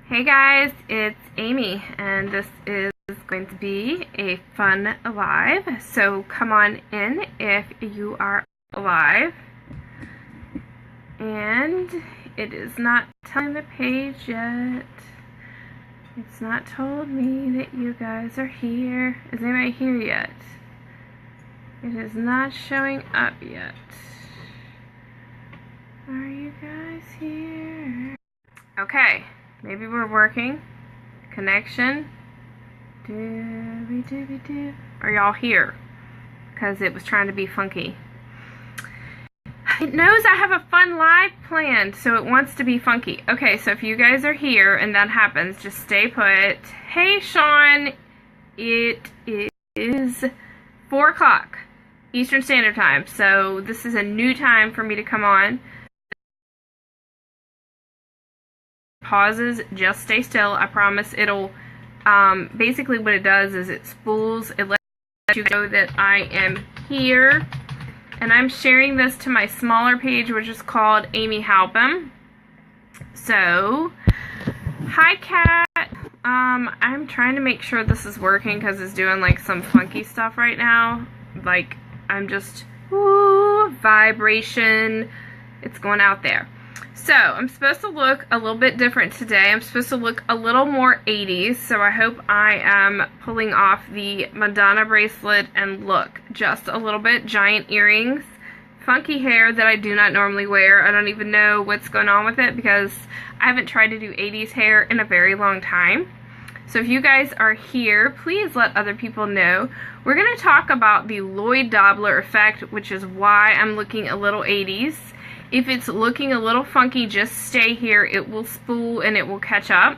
Hey guys, it's Amy, and this is going to be a fun live. So come on in if you are alive. And it is not telling the page yet. It's not told me that you guys are here. Is anybody here yet? It is not showing up yet. Are you guys here? Okay. Maybe we're working. Connection. Dooby-dooby-doo. Are y'all here? Because it was trying to be funky. It knows I have a fun live planned, so it wants to be funky. Okay, so if you guys are here and that happens, just stay put. Hey, Sean. It is 4 o'clock Eastern Standard Time, so this is a new time for me to come on. Pauses, just stay still. I promise it'll basically what it does is it spools, it lets you know that I am here, and I'm sharing this to my smaller page, which is called Amy Halpin. So hi Kat. I'm trying to make sure this is working because it's doing like some funky stuff right now, like I'm just vibration, it's going out there. So, I'm supposed to look a little bit different today. I'm supposed to look a little more 80s, so I hope I am pulling off the Madonna bracelet and look just a little bit. Giant earrings, funky hair that I do not normally wear. I don't even know what's going on with it because I haven't tried to do 80s hair in a very long time. So if you guys are here, please let other people know. We're going to talk about the Lloyd-Dobler effect, which is why I'm looking a little 80s. If it's looking a little funky, just stay here. It will spool and it will catch up.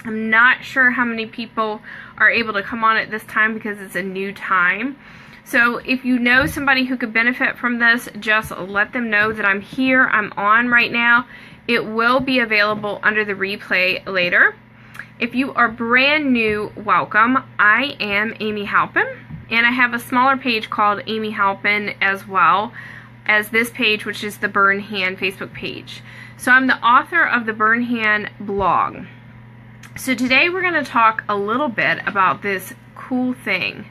I'm not sure how many people are able to come on at this time because it's a new time. So if you know somebody who could benefit from this, just let them know that I'm here. I'm on right now. It will be available under the replay later. If you are brand new, welcome. I am Amy Halpin, and I have a smaller page called Amy Halpin as well as this page, which is the Burn Hand Facebook page. So I'm the author of the Burn Hand blog. So today we're going to talk a little bit about this cool thing.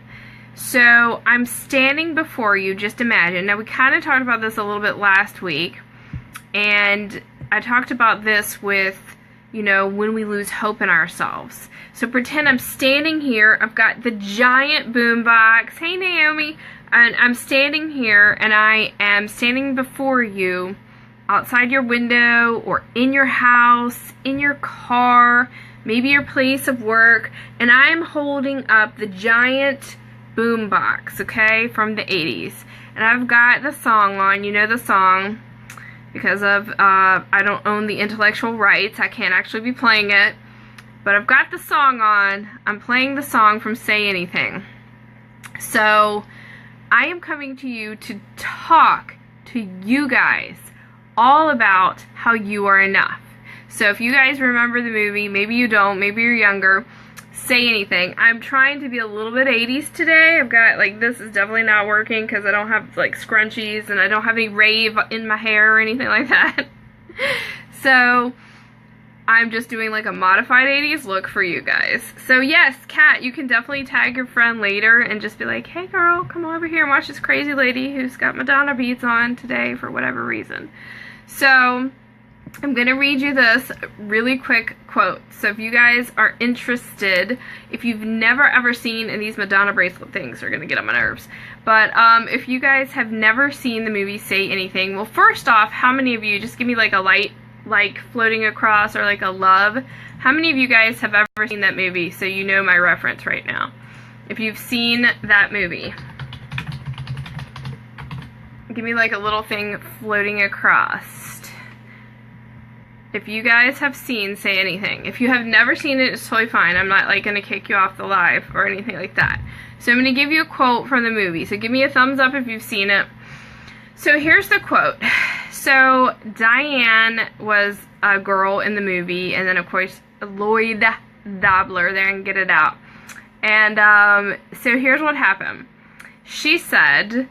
So I'm standing before you, just imagine. Now we kind of talked about this a little bit last week, and I talked about this with, you know, when we lose hope in ourselves. So pretend I'm standing here, I've got the giant boom box. Hey Naomi. And I'm standing here, and I am standing before you, outside your window, or in your house, in your car, maybe your place of work, and I'm holding up the giant boom box, okay, from the 80s. And I've got the song on, you know the song, because of, I don't own the intellectual rights, I can't actually be playing it, but I've got the song on, I'm playing the song from Say Anything. So I am coming to you to talk to you guys all about how you are enough. So if you guys remember the movie, maybe you don't, maybe you're younger, Say Anything. I'm trying to be a little bit 80s today. I've got, like, this is definitely not working because I don't have, like, scrunchies and I don't have any rave in my hair or anything like that. So I'm just doing like a modified 80s look for you guys. So yes, Kat, you can definitely tag your friend later and just be like, hey girl, come over here and watch this crazy lady who's got Madonna beads on today for whatever reason. So I'm going to read you this really quick quote. So if you guys are interested, if you've never ever seen, and these Madonna bracelet things are going to get on my nerves, but if you guys have never seen the movie Say Anything, well, first off, how many of you, just give me like a light, like floating across, or like a love. How many of you guys have ever seen that movie, so you know my reference right now? If you've seen that movie, give me like a little thing floating across. If you guys have seen Say Anything. If you have never seen it, it's totally fine. I'm not like gonna kick you off the live or anything like that. So I'm gonna give you a quote from the movie, so give me a thumbs up if you've seen it. So here's the quote. So Diane was a girl in the movie, and then of course Lloyd-Dobler, there and get it out. And so here's what happened. She said,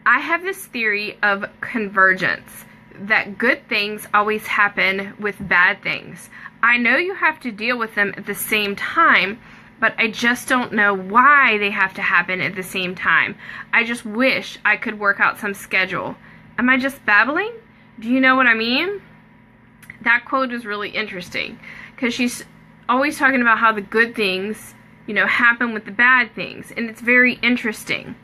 I have this theory of convergence. that good things always happen with bad things. I know you have to deal with them at the same time, but I just don't know why they have to happen at the same time. I just wish I could work out some schedule. Am I just babbling? Do you know what I mean? That quote is really interesting because she's always talking about how the good things, you know, happen with the bad things, and it's very interesting.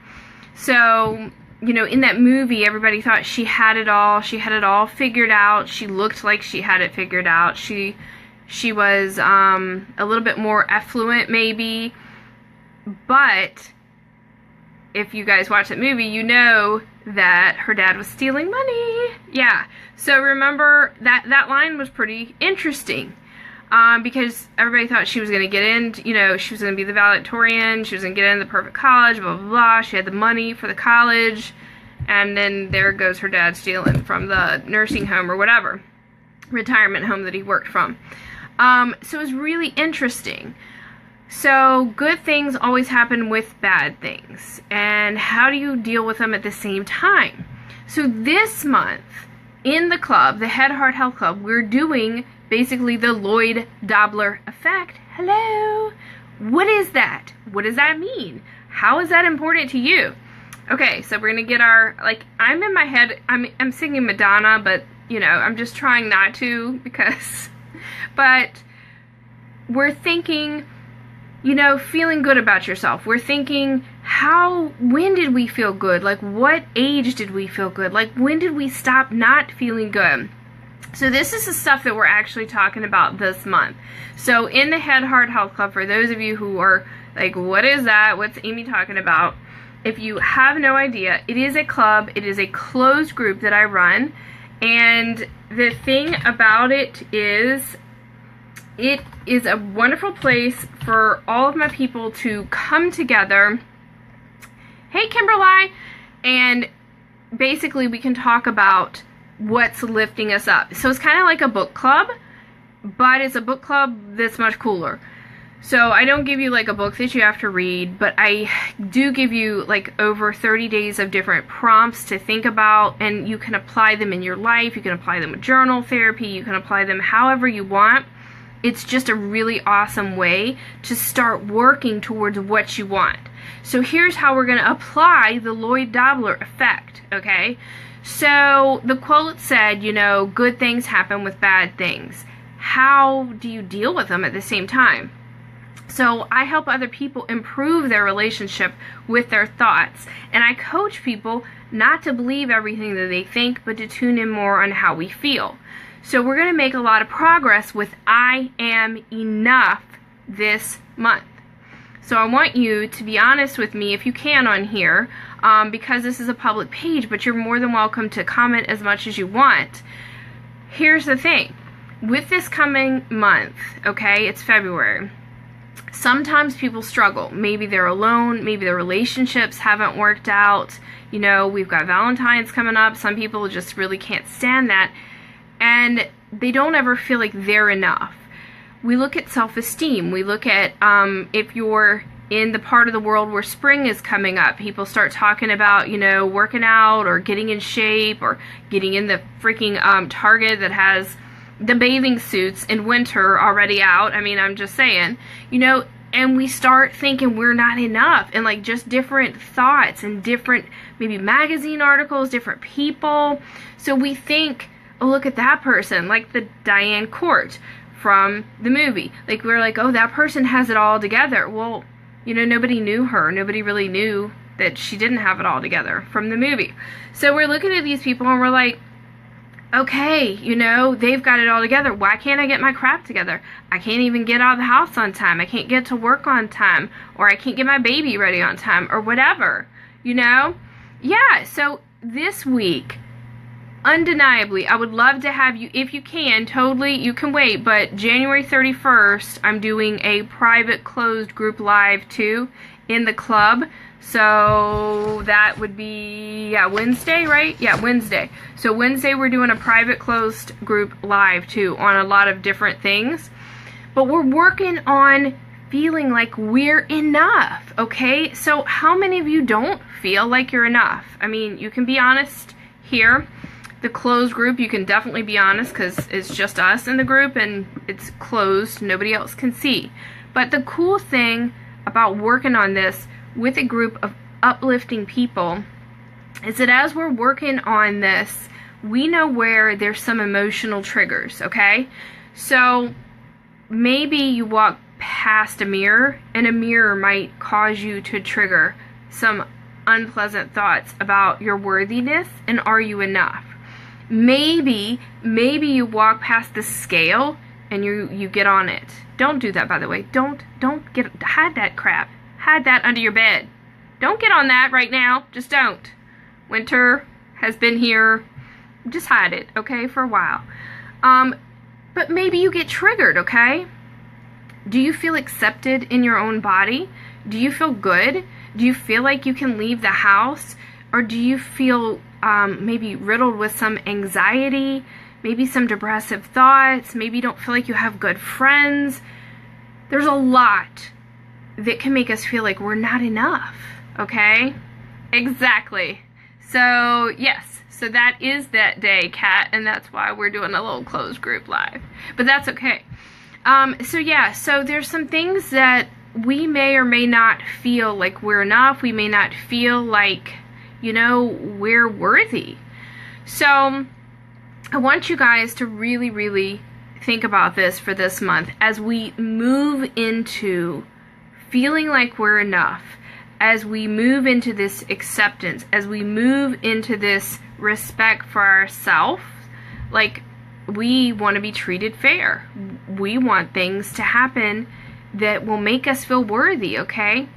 So, you know, in that movie, everybody thought she had it all. She had it all figured out. She looked like she had it figured out. She was a little bit more affluent, maybe. But if you guys watch that movie, you know that her dad was stealing money. Yeah. So remember that line was pretty interesting. Because everybody thought she was going to get in, you know, she was going to be the valedictorian, she was going to get in the perfect college, blah, blah, blah. She had the money for the college, and then there goes her dad stealing from the nursing home or whatever, retirement home that he worked from. So it was really interesting. So good things always happen with bad things, and how do you deal with them at the same time? So this month, in the club, the Head Heart Health Club, we're doing basically the Lloyd-Dobler effect. Hello? What is that? What does that mean? How is that important to you? Okay, so we're gonna get our, like, I'm in my head, I'm singing Madonna, but, you know, I'm just trying not to because, but we're thinking, you know, feeling good about yourself. We're thinking, when did we feel good? Like, what age did we feel good? Like, when did we stop not feeling good? So this is the stuff that we're actually talking about this month. So in the Head Heart Health Club, for those of you who are like, what is that? What's Amy talking about? If you have no idea, it is a club. It is a closed group that I run. And the thing about it is a wonderful place for all of my people to come together. Hey, Kimberly! And basically we can talk about what's lifting us up. So it's kind of like a book club, but it's a book club that's much cooler. So I don't give you like a book that you have to read, but I do give you like over 30 days of different prompts to think about, and you can apply them in your life. You can apply them with journal therapy. You can apply them however you want. It's just a really awesome way to start working towards what you want. So here's how we're going to apply the Lloyd-Dobler effect, okay? So the quote said, you know, good things happen with bad things. How do you deal with them at the same time? So I help other people improve their relationship with their thoughts. And I coach people not to believe everything that they think, but to tune in more on how we feel. So we're going to make a lot of progress with I Am Enough this month. So I want you to be honest with me if you can on here, because this is a public page, but you're more than welcome to comment as much as you want. Here's the thing. With this coming month, okay, it's February, sometimes people struggle. Maybe they're alone, maybe their relationships haven't worked out. You know, we've got Valentine's coming up. Some people just really can't stand that, and they don't ever feel like they're enough. We look at self-esteem. We look at if you're in the part of the world where spring is coming up, people start talking about, you know, working out or getting in shape or getting in the freaking Target that has the bathing suits in winter already out. I mean, I'm just saying, you know, and we start thinking we're not enough, and like just different thoughts and different maybe magazine articles, different people. So we think, oh, look at that person, like the Diane Court from the movie. Like, we're like, oh, that person has it all together. Well, you know, nobody knew her. Nobody really knew that she didn't have it all together from the movie. So we're looking at these people and we're like, okay, you know, they've got it all together. Why can't I get my crap together? I can't even get out of the house on time. I can't get to work on time. Or I can't get my baby ready on time. Or whatever, you know? Yeah, so this week, undeniably, I would love to have you, if you can, totally, you can wait, but January 31st, I'm doing a private closed group live too in the club. So that would be, yeah, Wednesday, right? Yeah, Wednesday. So Wednesday we're doing a private closed group live too on a lot of different things. But we're working on feeling like we're enough, okay? So how many of you don't feel like you're enough? I mean, you can be honest here. The closed group, you can definitely be honest because it's just us in the group and it's closed. Nobody else can see. But the cool thing about working on this with a group of uplifting people is that as we're working on this, we know where there's some emotional triggers, okay? So maybe you walk past a mirror and a mirror might cause you to trigger some unpleasant thoughts about your worthiness and are you enough. Maybe you walk past the scale and you get on it. Don't do that, by the way. Don't hide that crap. Hide that under your bed. Don't get on that right now. Just don't. Winter has been here. Just hide it, okay, for a while. But maybe you get triggered, okay? Do you feel accepted in your own body? Do you feel good? Do you feel like you can leave the house? Or do you feel maybe riddled with some anxiety, maybe some depressive thoughts, maybe you don't feel like you have good friends? There's a lot that can make us feel like we're not enough, okay? Exactly. So, yes, so that is that day, Kat, and that's why we're doing a little closed group live. But that's okay. So there's some things that we may or may not feel like we're enough. We may not feel like, we're worthy. So I want you guys to really, really think about this for this month as we move into feeling like we're enough, as we move into this acceptance, as we move into this respect for ourselves. Like, we want to be treated fair. We want things to happen that will make us feel worthy, okay?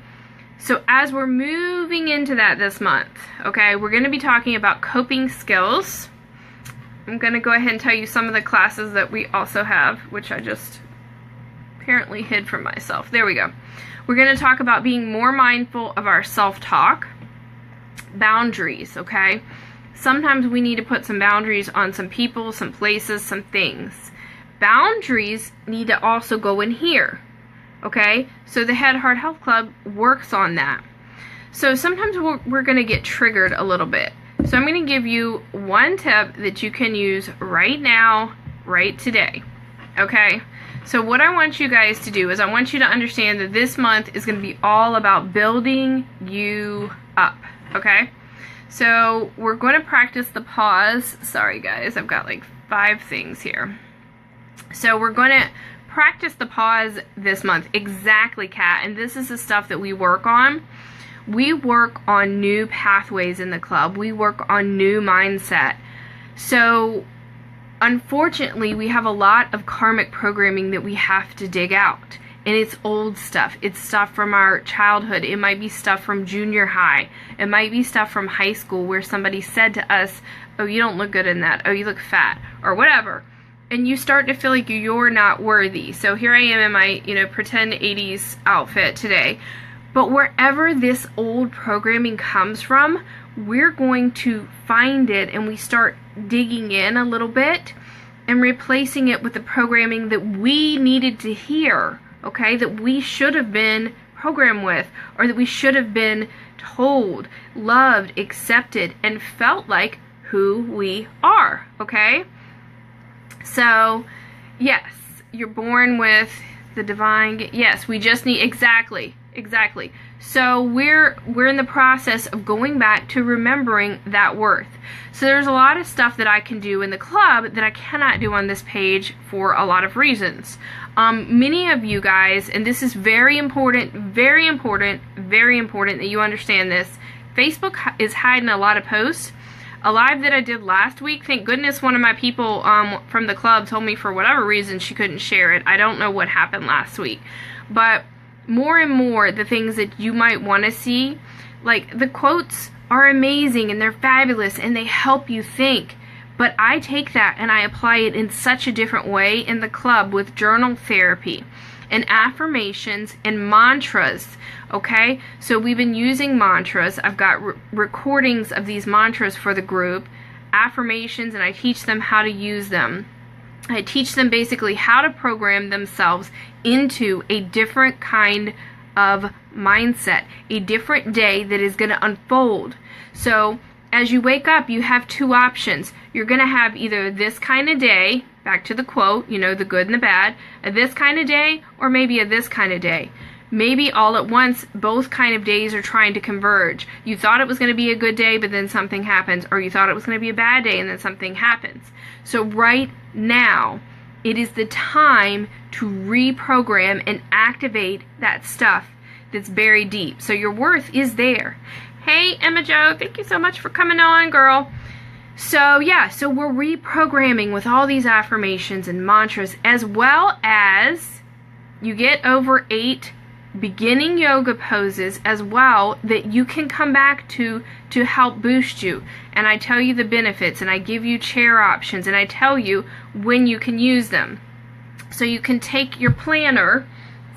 So as we're moving into that this month, okay, we're going to be talking about coping skills. I'm going to go ahead and tell you some of the classes that we also have, which I just apparently hid from myself. There we go. We're going to talk about being more mindful of our self-talk, boundaries, okay? Sometimes we need to put some boundaries on some people, some places, some things. Boundaries need to also go in here, okay? So the Head Heart Health Club works on that. So sometimes we're going to get triggered a little bit. So I'm going to give you one tip that you can use right now, right today, okay? So what I want you guys to do is I want you to understand that this month is going to be all about building you up, okay? So we're going to practice the pause. Sorry guys, I've got like 5 things here. So we're going to practice the pause this month. Exactly, Kat. And this is the stuff that we work on. We work on new pathways in the club. We work on new mindset. So unfortunately, we have a lot of karmic programming that we have to dig out. And it's old stuff. It's stuff from our childhood. It might be stuff from junior high. It might be stuff from high school where somebody said to us, oh, you don't look good in that. Oh, you look fat. Or whatever. And you start to feel like you're not worthy. So here I am in my, pretend 80s outfit today. But wherever this old programming comes from, we're going to find it and we start digging in a little bit and replacing it with the programming that we needed to hear, okay, that we should have been programmed with, or that we should have been told, loved, accepted, and felt like who we are, okay? So, yes, you're born with the divine, yes, we just need, exactly. So we're in the process of going back to remembering that worth. So there's a lot of stuff that I can do in the club that I cannot do on this page for a lot of reasons. Many of you guys, and this is very important that you understand this, Facebook is hiding a lot of posts. A live that I did last week, thank goodness one of my people from the club told me for whatever reason she couldn't share it. I don't know what happened last week. But more and more, the things that you might want to see, like the quotes are amazing and they're fabulous and they help you think. But I take that and I apply it in such a different way in the club with journal therapy and affirmations and mantras, okay? So we've been using mantras. I've got recordings of these mantras for the group, affirmations, and I teach them how to use them. I teach them basically how to program themselves into a different kind of mindset, a different day that is going to unfold. So as you wake up, you have two options. You're going to have either this kind of day, back to the quote, you know, the good and the bad, a this kind of day, or maybe a this kind of day. Maybe all at once, both kind of days are trying to converge. You thought it was going to be a good day, but then something happens, or you thought it was going to be a bad day, and then something happens. So right now, it is the time to reprogram and activate that stuff that's buried deep. So your worth is there. Hey, Emma Jo, thank you so much for coming on, girl. So yeah, so we're reprogramming with all these affirmations and mantras, as well as you get over 8 beginning yoga poses as well that you can come back to help boost you. And I tell you the benefits, and I give you chair options, and I tell you when you can use them. So you can take your planner.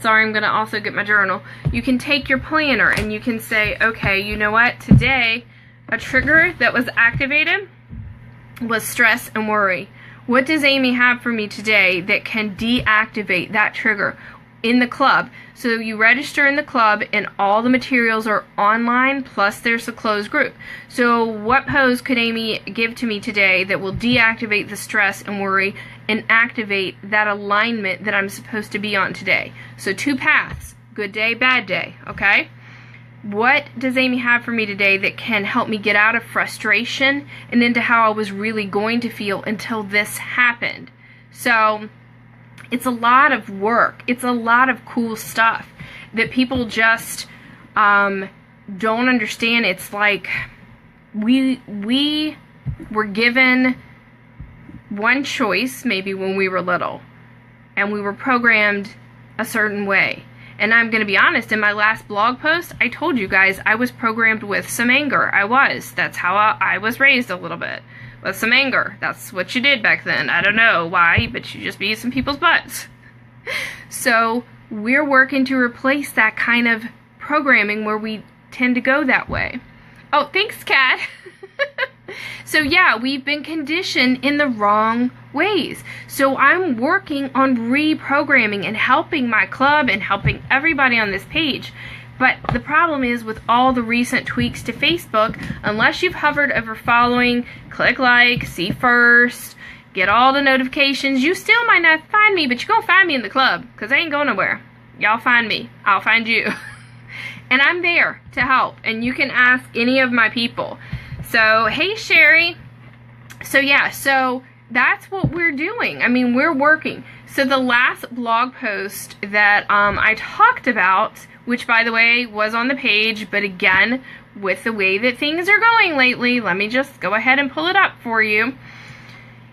Sorry, I'm going to also get my journal. You can take your planner and you can say, okay, you know what? Today, a trigger that was activated was stress and worry. What does Amy have for me today that can deactivate that trigger in the club? So you register in the club and all the materials are online, plus there's a closed group. So what pose could Amy give to me today that will deactivate the stress and worry and activate that alignment that I'm supposed to be on today? So 2 paths, good day, bad day, okay? What does Amy have for me today that can help me get out of frustration and into how I was really going to feel until this happened? So it's a lot of work. It's a lot of cool stuff that people just don't understand. It's like we were given one choice maybe when we were little, and we were programmed a certain way. And I'm going to be honest, in my last blog post, I told you guys I was programmed with some anger. I was. That's how I was raised a little bit. With some anger. That's what you did back then. I don't know why, but you just beat some people's butts. So we're working to replace that kind of programming where we tend to go that way. Oh, thanks, Kat. So yeah, we've been conditioned in the wrong ways. So I'm working on reprogramming and helping my club and helping everybody on this page. But the problem is, with all the recent tweaks to Facebook, unless you've hovered over following, click like, see first, get all the notifications, you still might not find me, but you're going to find me in the club, because I ain't going nowhere. Y'all find me. I'll find you. And I'm there to help, and you can ask any of my people. So, hey, Sherry. So, yeah, so that's what we're doing. I mean, we're working. So the last blog post that I talked about, which, by the way, was on the page, but again, with the way that things are going lately, let me just go ahead and pull it up for you.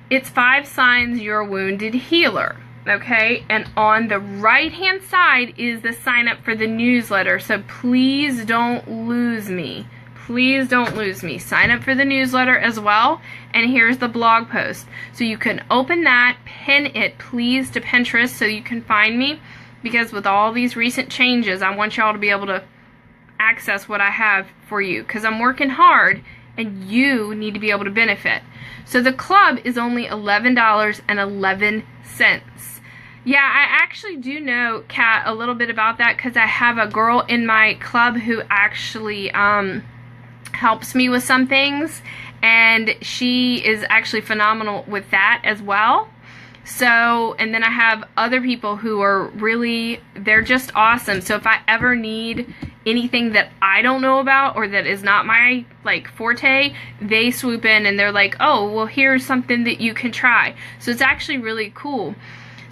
It's 5 signs you're a wounded healer, okay? And on the right-hand side is the sign up for the newsletter, so please don't lose me. Please don't lose me. Sign up for the newsletter as well, and here's the blog post. So you can open that, pin it, please, to Pinterest so you can find me. Because with all these recent changes, I want y'all to be able to access what I have for you. Because I'm working hard, and you need to be able to benefit. So the club is only $11.11. Yeah, I actually do know, Kat, a little bit about that. Because I have a girl in my club who actually helps me with some things. And she is actually phenomenal with that as well. So, and then I have other people who are really, they're just awesome. So if I ever need anything that I don't know about or that is not my, like, forte, they swoop in and they're like, oh, well, here's something that you can try. So it's actually really cool.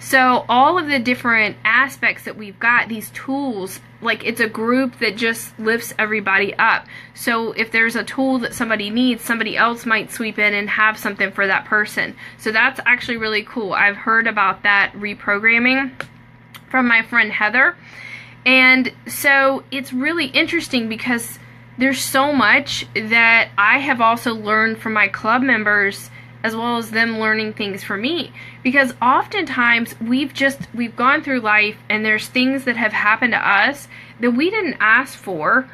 So all of the different aspects that we've got, these tools, like, it's a group that just lifts everybody up. So if there's a tool that somebody needs, somebody else might sweep in and have something for that person. So that's actually really cool. I've heard about that reprogramming from my friend Heather. And so it's really interesting because there's so much that I have also learned from my club members, as well as them learning things from me. Because oftentimes we've gone through life and there's things that have happened to us that we didn't ask for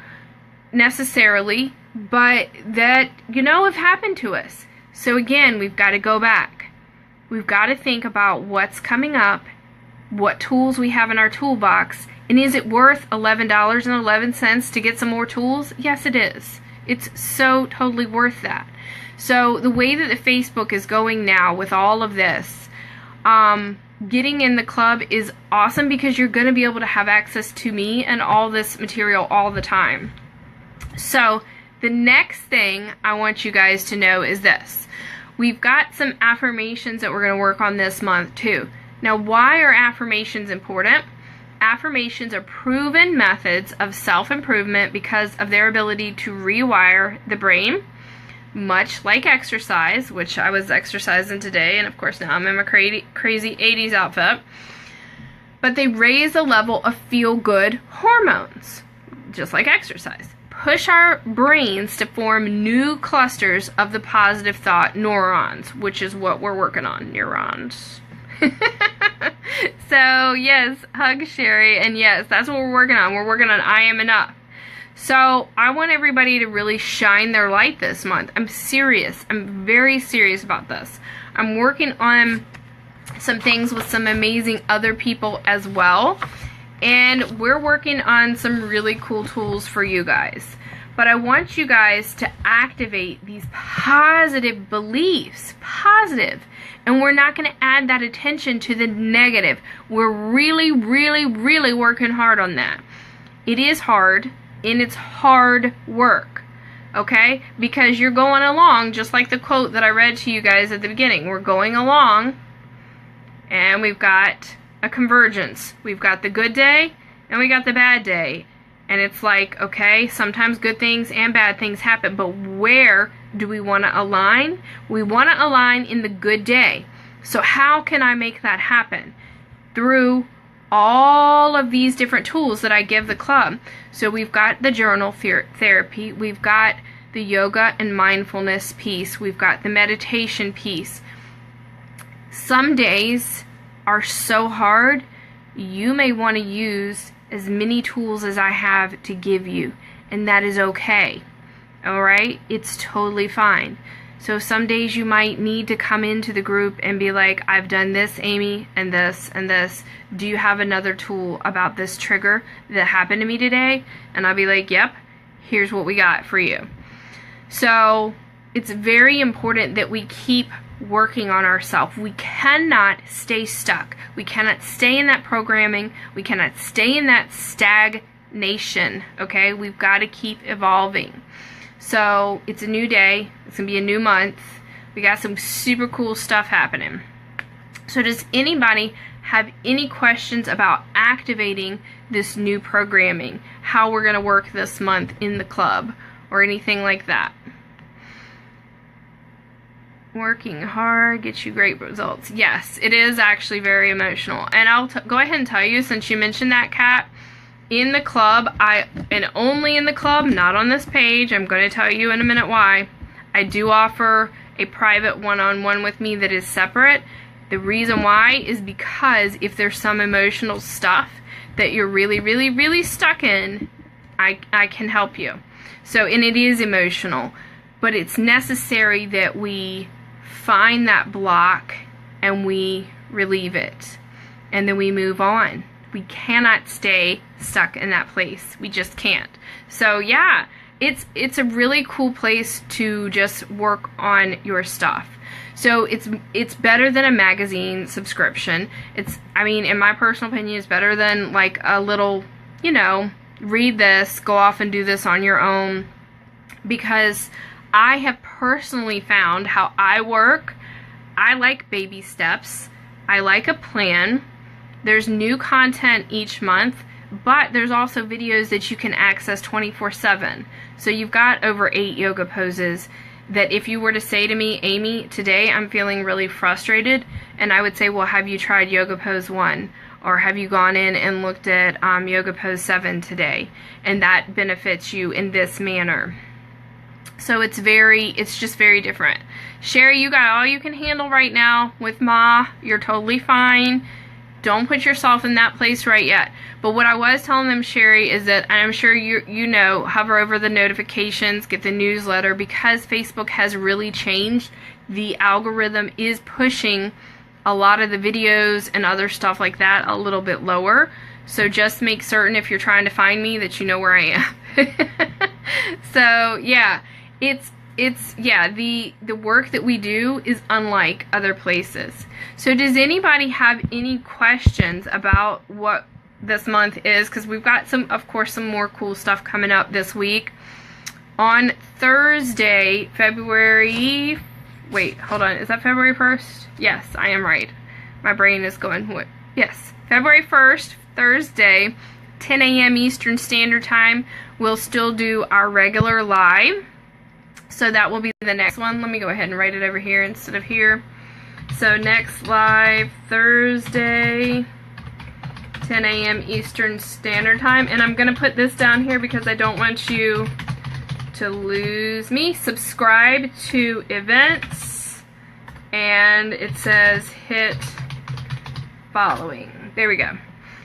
necessarily, but that, you know, have happened to us. So again, we've got to go back. We've got to think about what's coming up, what tools we have in our toolbox, and is it worth $11.11 to get some more tools? Yes, it is. It's so totally worth that. So the way that the Facebook is going now with all of this, getting in the club is awesome because you're going to be able to have access to me and all this material all the time. So the next thing I want you guys to know is this. We've got some affirmations that we're going to work on this month too. Now, why are affirmations important? Affirmations are proven methods of self-improvement because of their ability to rewire the brain, much like exercise, which I was exercising today, and of course now I'm in my crazy 80s outfit. But they raise the level of feel-good hormones, just like exercise. Push our brains to form new clusters of the positive thought neurons, which is what we're working on, neurons. So yes, hug Sherry, and yes, that's what we're working on. We're working on I am enough. So I want everybody to really shine their light this month. I'm serious. I'm very serious about this. I'm working on some things with some amazing other people as well. And we're working on some really cool tools for you guys. But I want you guys to activate these positive beliefs. Positive. And we're not going to add that attention to the negative. We're really, really, really working hard on that. It is hard. And it's hard work, okay? Because you're going along, just like the quote that I read to you guys at the beginning. We're going along, and we've got a convergence. We've got the good day, and we got the bad day. And it's like, okay, sometimes good things and bad things happen, but where do we want to align? We want to align in the good day. So how can I make that happen? Through all of these different tools that I give the club. So we've got the journal therapy, we've got the yoga and mindfulness piece, we've got the meditation piece. Some days are so hard, you may want to use as many tools as I have to give you, and that is okay. Alright? It's totally fine. So some days you might need to come into the group and be like, I've done this, Amy, and this, and this. Do you have another tool about this trigger that happened to me today? And I'll be like, yep, here's what we got for you. So it's very important that we keep working on ourselves. We cannot stay stuck. We cannot stay in that programming. We cannot stay in that stagnation, okay? We've got to keep evolving. So it's a new day. It's going to be a new month. We got some super cool stuff happening. So does anybody have any questions about activating this new programming? How we're going to work this month in the club or anything like that? Working hard gets you great results. Yes, it is actually very emotional. And I'll go ahead and tell you, since you mentioned that, Kat, in the club, and only in the club, not on this page, I'm going to tell you in a minute why, I do offer a private one-on-one with me that is separate. The reason why is because if there's some emotional stuff that you're really, really, really stuck in, I can help you. So, and it is emotional, but it's necessary that we find that block and we relieve it, and then we move on. We cannot stay stuck in that place. We just can't. So yeah, it's a really cool place to just work on your stuff. So it's better than a magazine subscription. I mean, in my personal opinion, it's better than like a little, you know, read this, go off and do this on your own, because I have personally found how I work. I like baby steps. I like a plan. There's new content each month, but there's also videos that you can access 24/7. So you've got over 8 yoga poses that if you were to say to me, Amy, today I'm feeling really frustrated, and I would say, well, have you tried yoga pose 1? Or have you gone in and looked at yoga pose 7 today? And that benefits you in this manner. So it's just very different. Sherry, you got all you can handle right now with Ma. You're totally fine. Don't put yourself in that place right yet. But what I was telling them, Sherry, is that, and I'm sure you know, hover over the notifications, get the newsletter, because Facebook has really changed. The algorithm is pushing a lot of the videos and other stuff like that a little bit lower. So just make certain if you're trying to find me that you know where I am. So yeah, yeah, the work that we do is unlike other places. So does anybody have any questions about what this month is? Because we've got some, of course, some more cool stuff coming up this week. On Thursday, February, wait, hold on, is that February 1st? Yes, I am right. My brain is going, what? Yes, February 1st, Thursday, 10 a.m. Eastern Standard Time, we'll still do our regular live. So that will be the next one. Let me go ahead and write it over here instead of here. So next live, Thursday, 10 a.m. Eastern Standard Time. And I'm going to put this down here because I don't want you to lose me. Subscribe to events. And it says hit following. There we go.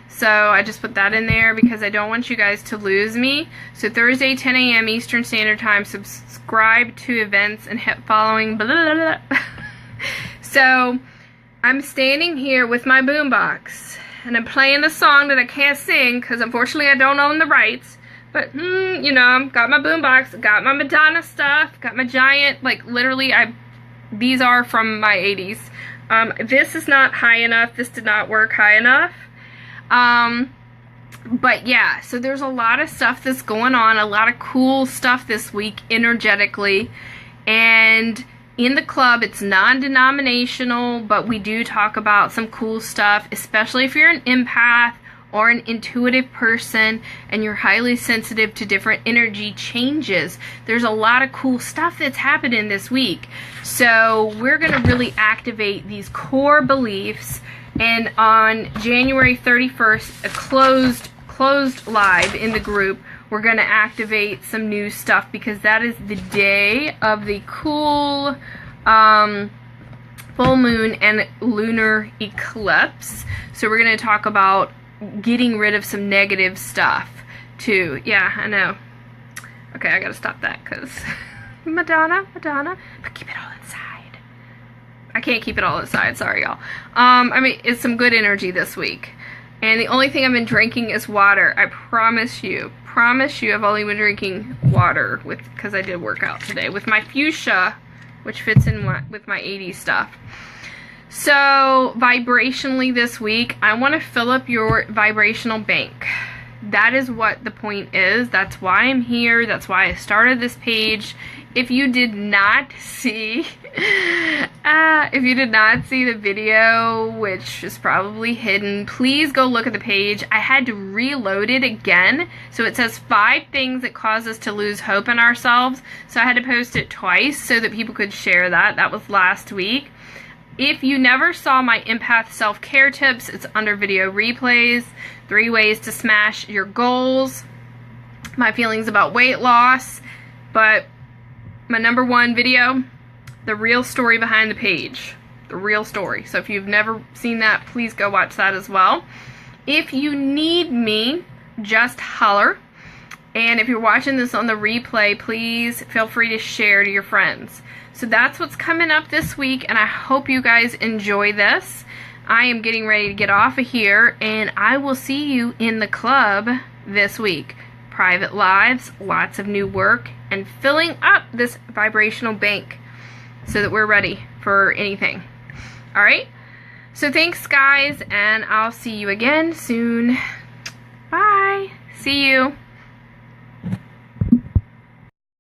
So I just put that in there because I don't want you guys to lose me. So Thursday, 10 a.m. Eastern Standard Time, subscribe to events and hit following. Blah, blah, blah, blah. So I'm standing here with my boombox and I'm playing the song that I can't sing because unfortunately I don't own the rights. But, you know, got my boombox, got my Madonna stuff, got my giant, like literally these are from my 80s. This is not high enough. This did not work high enough. But yeah, so there's a lot of stuff that's going on, a lot of cool stuff this week energetically, and in the club it's non-denominational, but we do talk about some cool stuff, especially if you're an empath or an intuitive person and you're highly sensitive to different energy changes. There's a lot of cool stuff that's happening this week. So we're going to really activate these core beliefs. And on January 31st, a closed live in the group, we're going to activate some new stuff because that is the day of the cool full moon and lunar eclipse. So we're going to talk about getting rid of some negative stuff too. Yeah, I know. Okay, I got to stop that because Madonna, but keep it all inside. I can't keep it all inside, sorry y'all. I mean, it's some good energy this week. And the only thing I've been drinking is water. I promise you, I've only been drinking water because I did work out today with my fuchsia, which fits in with my 80s stuff. So, vibrationally this week, I want to fill up your vibrational bank. That is what the point is. That's why I'm here. That's why I started this page. If you did not see, the video, which is probably hidden, please go look at the page. I had to reload it again. So it says 5 things that cause us to lose hope in ourselves. So I had to post it twice so that people could share that. That was last week. If you never saw my empath self-care tips, it's under video replays. 3 ways to smash your goals. My feelings about weight loss. But my #1 video, the real story behind the page. The real story. So if you've never seen that, please go watch that as well. If you need me, just holler. And if you're watching this on the replay, please feel free to share to your friends. So that's what's coming up this week, and I hope you guys enjoy this. I am getting ready to get off of here, and I will see you in the club this week. Private lives, lots of new work, and filling up this vibrational bank so that we're ready for anything. Alright? So thanks, guys, and I'll see you again soon. Bye. See you.